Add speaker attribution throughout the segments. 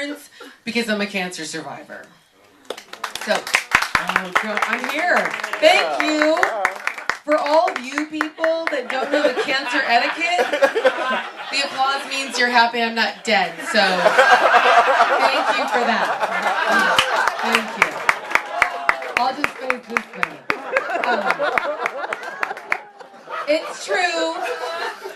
Speaker 1: horns because I'm a cancer survivor. So, oh God, I'm here. Thank you. For all of you people that don't know the cancer etiquette, the applause means you're happy I'm not dead. So, thank you for that. Thank you. I'll just finish this thing. It's true.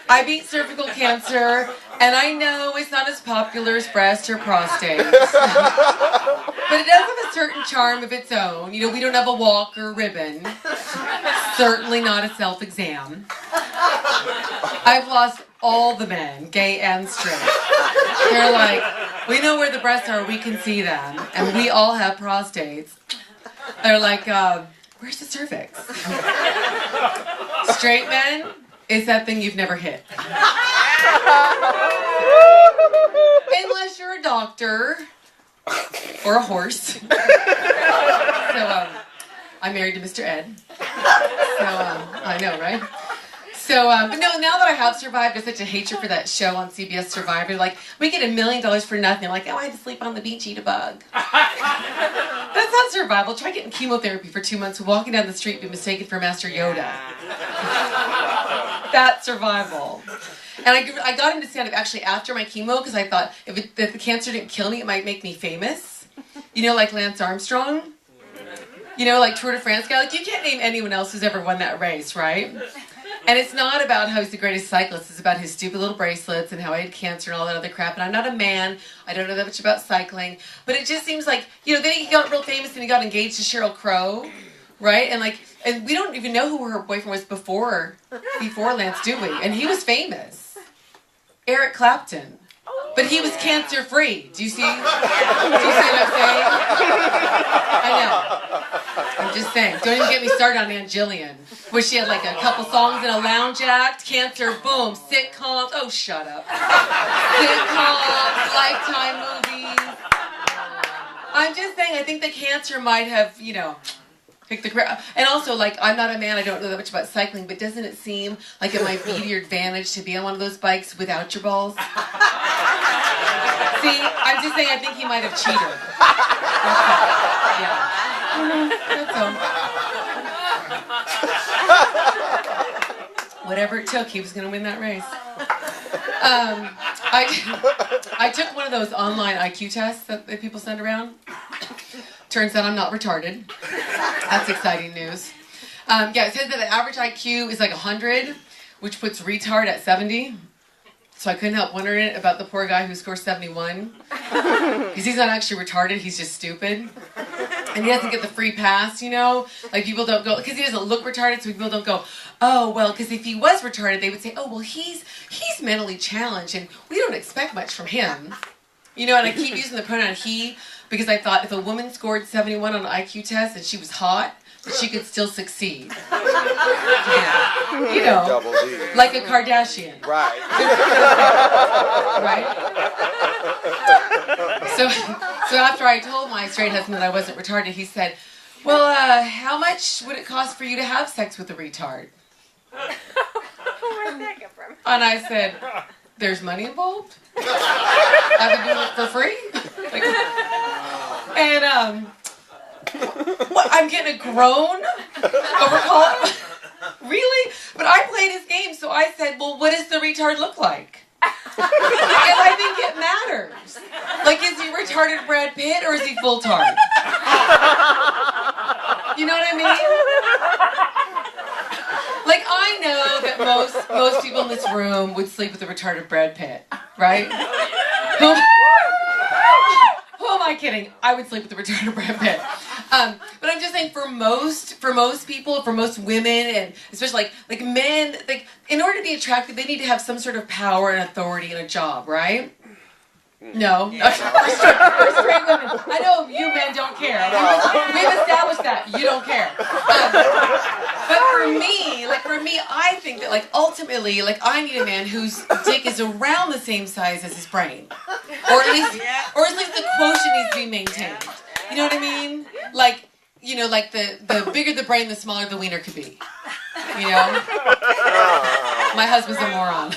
Speaker 1: I beat cervical cancer, and I know it's not as popular as breast or prostate. But it does have a certain charm of its own. You know, we don't have a walk or ribbon. Certainly not a self-exam. I've lost all the men, gay and straight. They're like, we know where the breasts are, we can see them. And we all have prostates. They're like, where's the cervix? Straight men, it's that thing you've never hit. Unless you're a doctor or a horse. So, I'm married to Mr. Ed. So, I know, right? So, but no, now that I have survived, there's such a hatred for that show on CBS Survivor. Like, we get $1 million for nothing. I'm like, oh, I had to sleep on the beach, eat a bug. That's not survival. Try getting chemotherapy for 2 months, walking down the street, be mistaken for Master Yoda. That's survival. And I got into stand-up actually after my chemo because I thought if the cancer didn't kill me, it might make me famous. You know, like Lance Armstrong? You know, like Tour de France guy? Like, you can't name anyone else who's ever won that race, right? And it's not about how he's the greatest cyclist. It's about his stupid little bracelets and how I had cancer and all that other crap. And I'm not a man. I don't know that much about cycling. But it just seems like, you know, then he got real famous and he got engaged to Sheryl Crow, right? And we don't even know who her boyfriend was before Lance, do we? And he was famous. Eric Clapton. But he was cancer-free. Do you see? Do you see what I'm saying? I know. I'm just saying. Don't even get me started on Aunt Jillian. Where she had like a couple songs in a lounge act. Cancer, boom. Sitcoms. Oh, shut up. Sitcoms, Lifetime movies. I'm just saying, I think the cancer might have, you know, picked the crap. And also, like, I'm not a man. I don't know that much about cycling. But doesn't it seem like it might be to your advantage to be on one of those bikes without your balls? See, I'm just saying I think he might have cheated. That's all. Yeah. Whatever it took, he was going to win that race. I took one of those online IQ tests that people send around. Turns out I'm not retarded. That's exciting news. Yeah, it says that the average IQ is like 100, which puts retard at 70. So I couldn't help wondering about the poor guy who scored 71. Because he's not actually retarded, he's just stupid. And he doesn't get the free pass, you know? Like, people don't go, because he doesn't look retarded, so people don't go, oh, well, because if he was retarded, they would say, oh, well, he's mentally challenged, and we don't expect much from him. You know, and I keep using the pronoun he, because I thought if a woman scored 71 on an IQ test and she was hot, that she could still succeed. Yeah. You know, like a Kardashian.
Speaker 2: Right.
Speaker 1: Right? So after I told my straight husband that I wasn't retarded, he said, well, how much would it cost for you to have sex with a retard?
Speaker 3: Where'd that come from?
Speaker 1: And I said, there's money involved? I've been doing it for free? Like, and, what, I'm getting a groan over call? Really? But I played his game, so I said, well, what does the retard look like? And I think it matters. Like, is he retarded Brad Pitt or is he full tard? You know what I mean? Like, I know that most people in this room would sleep with a retarded Brad Pitt, right? Who am I kidding? I would sleep with a retarded Brad Pitt. But I'm just saying, for most people, for most women, and especially like men, like, in order to be attractive, they need to have some sort of power and authority in a job, right? No. For straight women. I know you men don't care. We've established that. You don't care. But for me, I think that, like, ultimately, like, I need a man whose dick is around the same size as his brain. Or at least the quotient needs to be maintained. You know what I mean? Like, you know, like the bigger the brain, the smaller the wiener could be. You know? My husband's a moron.